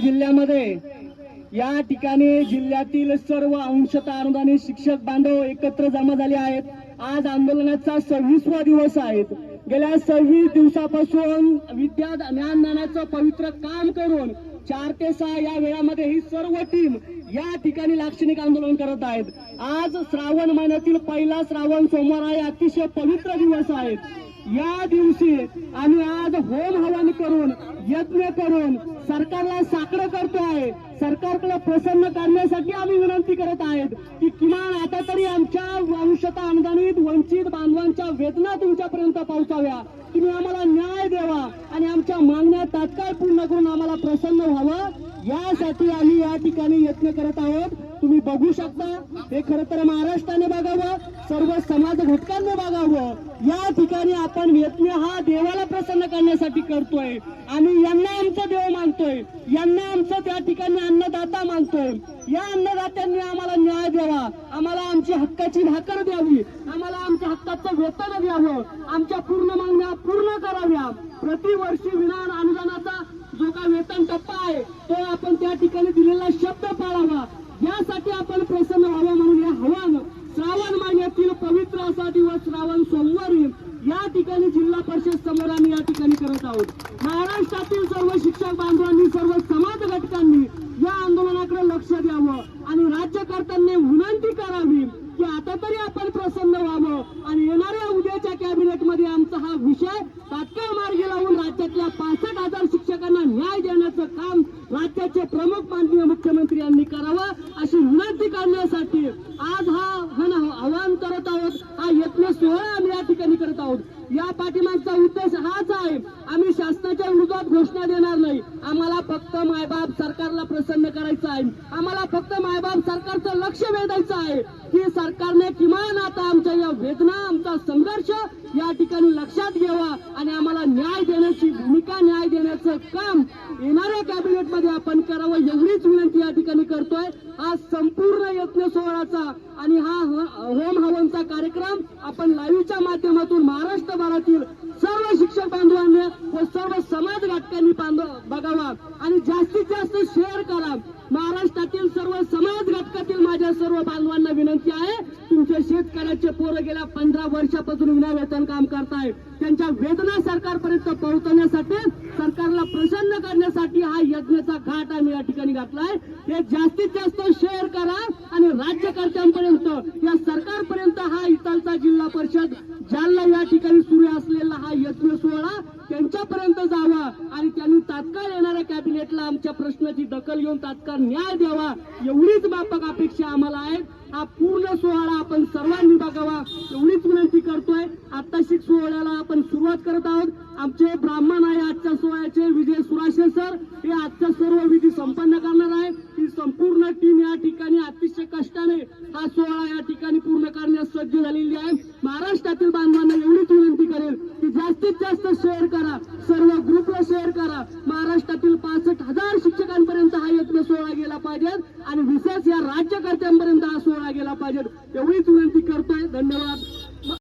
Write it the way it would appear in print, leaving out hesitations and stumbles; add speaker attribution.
Speaker 1: जिल्ह्यामध्ये या ठिकाणी जिल्ह्यातील सर्व अंशतः अनुदानित शिक्षक बांधव एकत्र जमा झाले आहेत। आज आंदोलनाचा 26वा दिवस आहे। गेल्या 26 दिवसापासून विद्या ज्ञानदानाचं पवित्र काम करून 4 ते 6 या वेळामध्ये ही सर्व टीम या ठिकाणी लाक्षणिक आंदोलन करत आहेत। आज श्रावण महिन्यातील पहिला श्रावण सोमवार आहे। अतिशय पवित्र दिवस आहे। या दिवशी आम्ही आज होम हवन करून यज्ञ करून सरकारला साकडं करतोय। सरकारकडे प्रसन्न करण्यासाठी आम्ही विनंती करत आहेत की किमान आता तरी आमच्या अंशतः अनुदानित वंचित बांधवांच्या वेदना तुमच्यापर्यंत पोहोचाव्या। तुम्ही आम्हाला न्याय द्यावा आणि आमच्या मागण्या तात्काळ पूर्ण करून आम्हाला प्रसन्न व्हावं, यासाठी आम्ही या ठिकाणी यत्न करत आहोत। तुम्ही बघू शकता, हे खरं तर महाराष्ट्राने बघावं, सर्व समाज घटकांनी बघावं। या ठिकाणी आपण यत्न हा देवाला प्रसन्न करण्यासाठी करतोय। आम्ही यांना आमचा देव मानतोय, यांना आमचं त्या ठिकाणी अन्नदाता मानतोय। या अन्नदात्यांनी आम्हाला न्याय द्यावा, आम्हाला आमची हक्काची भाकर द्यावी, आम्हाला आमच्या हक्काचं वेतन द्यावं, आमच्या पूर्ण मागण्या पूर्ण कराव्या। प्रतिवर्षी विना अनुदानाचा जो काय वेतन टप्पा आहे तो आपण त्या ठिकाणी दिलेला शब्द पाळावा, यासाठी आपण प्रसन्न व्हावं म्हणून हे आव्हान श्रावण महिन्यातील पवित्र असा दिवस श्रावण सोमवारी या ठिकाणी जिल्हा परिषद समोर आम्ही या ठिकाणी करत आहोत। महाराष्ट्रातील सर्व शिक्षक बांधवांनी, सर्व समाज घटकांनी या आंदोलनाकडे लक्ष द्यावं आणि राज्यकर्त्यांनी विनंती करावी की आता तरी आपण प्रसन्न व्हावं आणि येणाऱ्या उद्याच्या कॅबिनेटमध्ये आमचा हा विषय तात्काळ मार्गी लावून राज्यातल्या 65,000 शिक्षकांना न्याय देण्याचं काम राज्याचे प्रमुख माननीय मुख्यमंत्री यांनी करावं, अशी विनंती करण्यासाठी आज हा आवाहन करत आहोत। हा यत्न सोहळा आम्ही या ठिकाणी करत आहोत। या पाठीमागचा उद्देश हाच आहे, आम्ही शासनाच्या विरोधात घोषणा देणार नाही। आम्हाला फक्त मायबाप सरकारला प्रसन्न करायचं आहे, आम्हाला फक्त मायबाप सरकारचं लक्ष वेधायचं आहे की सरकारने किमान आता आमच्या या वेदना, आमचा संघर्ष या ठिकाणी लक्षात घ्यावा आणि आम्हाला न्याय देण्याची भूमिका, न्याय देण्याचं काम येणाऱ्या कॅबिनेटमध्ये आपण करावं, एवढीच विनंती या ठिकाणी करतोय। हा संपूर्ण यज्ञ सोहळाचा आणि हा होम हवनचा कार्यक्रम आपण लाईव्हच्या माध्यमातून महाराष्ट्रभरातील सर्व शिक्षक बांधवांनी व सर्व समाज घटकांनी बघावा आणि जास्तीत जास्त शेअर करा। महाराष्ट्रातील सर्व समाज घटकातील माझ्या सर्व बांधवांना विनंती आहे, तुमचे शेतकऱ्याचे पोरं गेल्या 15 वर्षापासून विना वेतन काम करताय, त्यांच्या वेदना सरकारपर्यंत पोहोचवण्यासाठी, सरकारला प्रसन्न करण्यासाठी हा यज्ञाचा घाट आम्ही या ठिकाणी घातलाय। हे जास्तीत जास्त शेअर करा आणि राज्यकर्त्यांपर्यंत, या सरकारपर्यंत हा इथलचा जिल्हा परिषद जालना या ठिकाणी सुरू असलेला हा यज्ञ सोहळा त्यांच्यापर्यंत जावा आणि त्यांनी तात्काळ येणाऱ्या कॅबिनेटला आमच्या प्रश्नाची दखल घेऊन तात्काळ न्याय द्यावा, एवढीच माफक अपेक्षा आम्हाला आहे। हा पूर्ण सोहळा आपण सर्वांनी बघावा, एवढीच विनंती करतोय। आत्ताशिक सोहळ्याला आपण सुरुवात करत आहोत। आमचे ब्राह्मण आहे आजच्या सोहळ्याचे विजय सुराशे सर, हे आजचा सर्व विधी संपन्न करणार आहे। ही संपूर्ण टीम या ठिकाणी अतिशय कष्टाने हा सोहळा या ठिकाणी पूर्ण करण्यास सज्ज झालेली आहे। महाराष्ट्रातील बांधवांना एवढीच विनंती करेल की जास्तीत जास्त शेअर करा, सर्व ग्रुपला शेअर करा। महाराष्ट्रातील 65,000 शिक्षकांपर्यंत हा यज्ञ सोहळा गेला पाहिजे आणि विशेष या राज्यकर्त्यांपर्यंत हा सोहळा गेला पाहिजे।